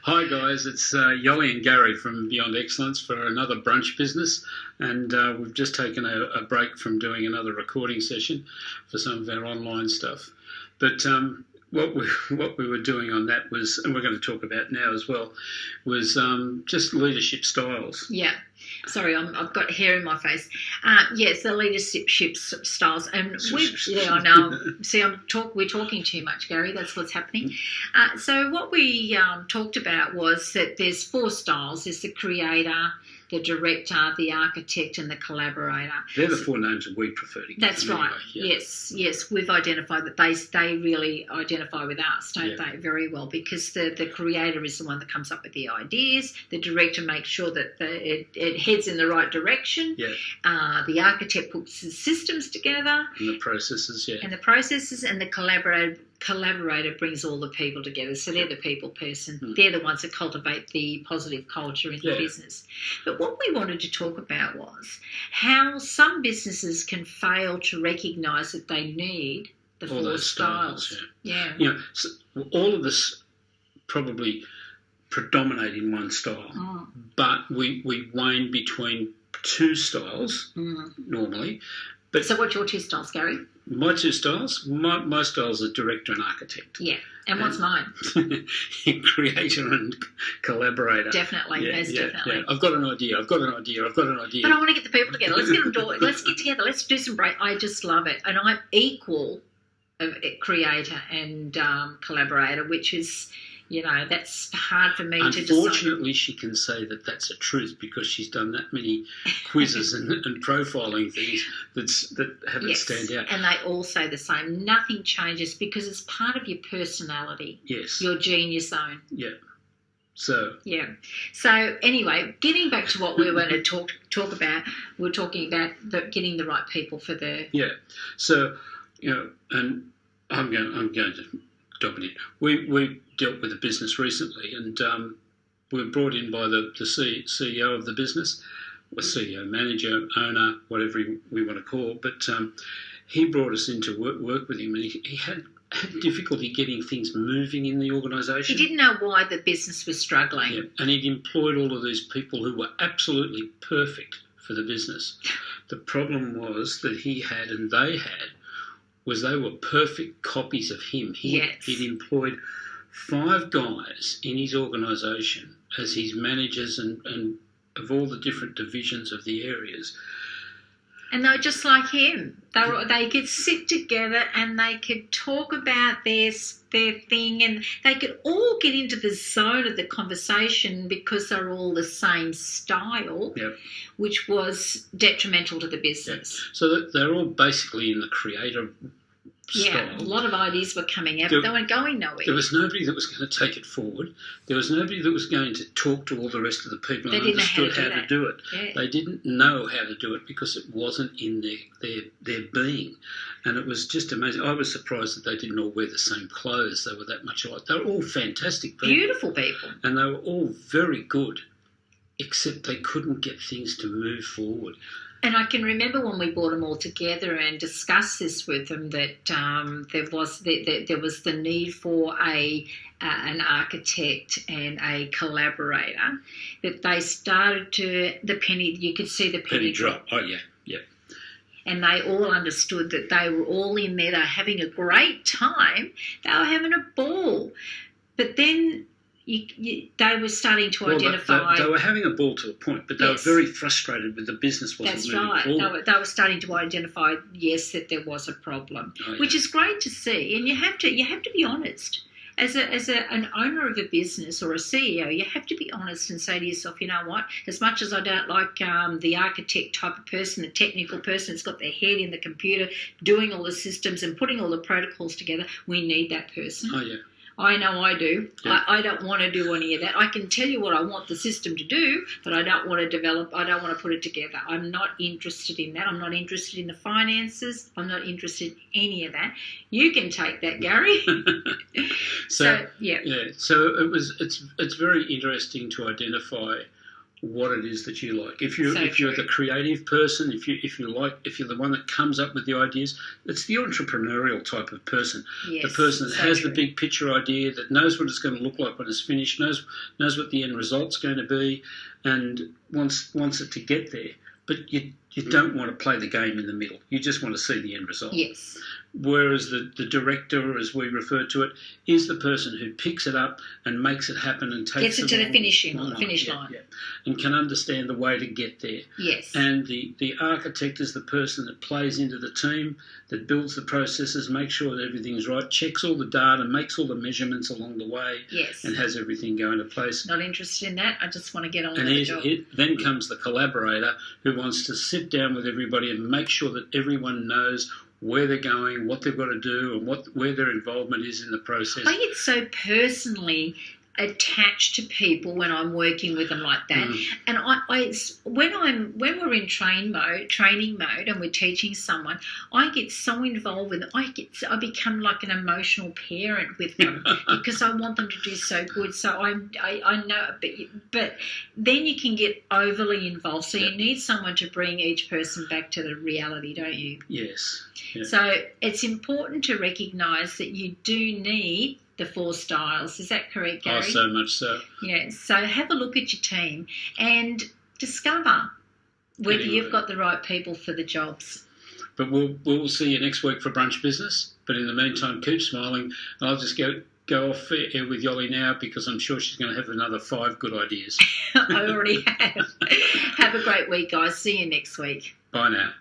Hi guys, it's Yoli and Garry from Beyond Excellence for another brunch business, and we've just taken a break from doing another recording session for some of our online stuff. But what we were doing on that was, and we're going to talk about now as well, was just leadership styles. Yeah. Sorry, I've got hair in my face. Yes, the leadership styles, and I know. See, we're talking too much, Gary. That's what's happening. So what we talked about was that there's 4 styles. There's the creator, the director, the architect, and the collaborator. They're the 4 names that we prefer to give. That's right. Anyway. Yes. We've identified that they really identify with us, don't they? Very well, because the creator is the one that comes up with the ideas. The director makes sure that it heads in the right direction. Yeah. The architect puts the systems together. And the processes, And the processes, and the collaborator brings all the people together. So they're the people person. They're the ones that cultivate the positive culture in the business. But what we wanted to talk about was how some businesses can fail to recognise that they need the all 4 styles. Yeah. You know, so all of us probably predominate in one style, but we wane between 2 styles normally. But so what's your 2 styles, Gary? My 2 styles? My styles are director and architect. Yeah. And what's mine? Creator and collaborator. Definitely. Definitely. Yeah. I've got an idea. But I want to get the people together. Let's get them let's get together. Let's do some break. I just love it. And I'm equal of creator and collaborator, which is, that's hard for me to decide. Unfortunately, she can say that that's a truth because she's done that many quizzes and profiling things that have it stand out. And they all say the same. Nothing changes because it's part of your personality. Yes. Your genius zone. Yeah. So. Yeah. So anyway, getting back to what we were going to talk about, we're talking about getting the right people for the. Yeah. So, and I'm going to dominate. We dealt with a business recently, and we were brought in by the CEO of the business, or CEO, manager, owner, whatever we want to call. But he brought us in to work with him, and he had difficulty getting things moving in the organisation. He didn't know why the business was struggling. Yeah, and he'd employed all of these people who were absolutely perfect for the business. The problem was that he had, and they had, was they were perfect copies of him. He'd employed 5 guys in his organisation as his managers and of all the different divisions of the areas. And they were just like him. They could sit together and they could talk about their thing, and they could all get into the zone of the conversation because they're all the same style, which was detrimental to the business. Yep. So they're all basically in the creative style. Yeah, a lot of ideas were coming out, but they weren't going nowhere. There was nobody that was going to take it forward. There was nobody that was going to talk to all the rest of the people and understood how to do it. Yeah. They didn't know how to do it because it wasn't in their being. And it was just amazing. I was surprised that they didn't all wear the same clothes. They were that much alike. They were all fantastic people. Beautiful people. And they were all very good, except they couldn't get things to move forward. And I can remember when we brought them all together and discussed this with them that there was the need for an architect and a collaborator. That they started to you could see the penny drop. Oh yeah. And they all understood that they were all in there. They were having a great time. They were having a ball, but then. They were starting to identify... They were having a ball to a point, but they were very frustrated with the business wasn't moving forward. They were starting to identify, that there was a problem, which is great to see. And you have to be honest. As an owner of a business or a CEO, you have to be honest and say to yourself, you know what, as much as I don't like the architect type of person, the technical person that's got their head in the computer, doing all the systems and putting all the protocols together, we need that person. Oh, yeah. I know I do. Yeah. I don't want to do any of that. I can tell you what I want the system to do, but I don't want to develop, I don't want to put it together. I'm not interested in that. I'm not interested in the finances. I'm not interested in any of that. You can take that, Gary. So it's very interesting to identify what it is that you like. If you're true. the creative person, if you're the one that comes up with the ideas, it's the entrepreneurial type of person. Yes, the person that has true. the big picture idea, that knows what it's going to look like when it's finished, knows what the end result's going to be, and wants it to get there. But you don't want to play the game in the middle. You just want to see the end result. Yes. Whereas the director, as we refer to it, is the person who picks it up and makes it happen and takes it to the finish line. Yeah, and can understand the way to get there. Yes. And the architect is the person that plays into the team, that builds the processes, makes sure that everything's right, checks all the data, makes all the measurements along the way, yes, and has everything go into place. Not interested in that. I just want to get on with the the job. Then comes the collaborator who wants to sit down with everybody and make sure that everyone knows where they're going, what they've got to do, and where their involvement is in the process. I get so personally attached to people when I'm working with them like that. And when we're in training mode and we're teaching someone, I get so involved with them. I become like an emotional parent with them because I want them to do so good. So I know, but then you can get overly involved. So you need someone to bring each person back to the reality, don't you? Yes. Yeah. So it's important to recognise that you do need the 4 styles. Is that correct, Gary? Oh, so much so. Yeah. So have a look at your team and discover whether you've got the right people for the jobs. But we'll see you next week for Brunch Business. But in the meantime, keep smiling. And I'll just go off air with Yoli now because I'm sure she's going to have another 5 good ideas. I already have. Have a great week, guys. See you next week. Bye now.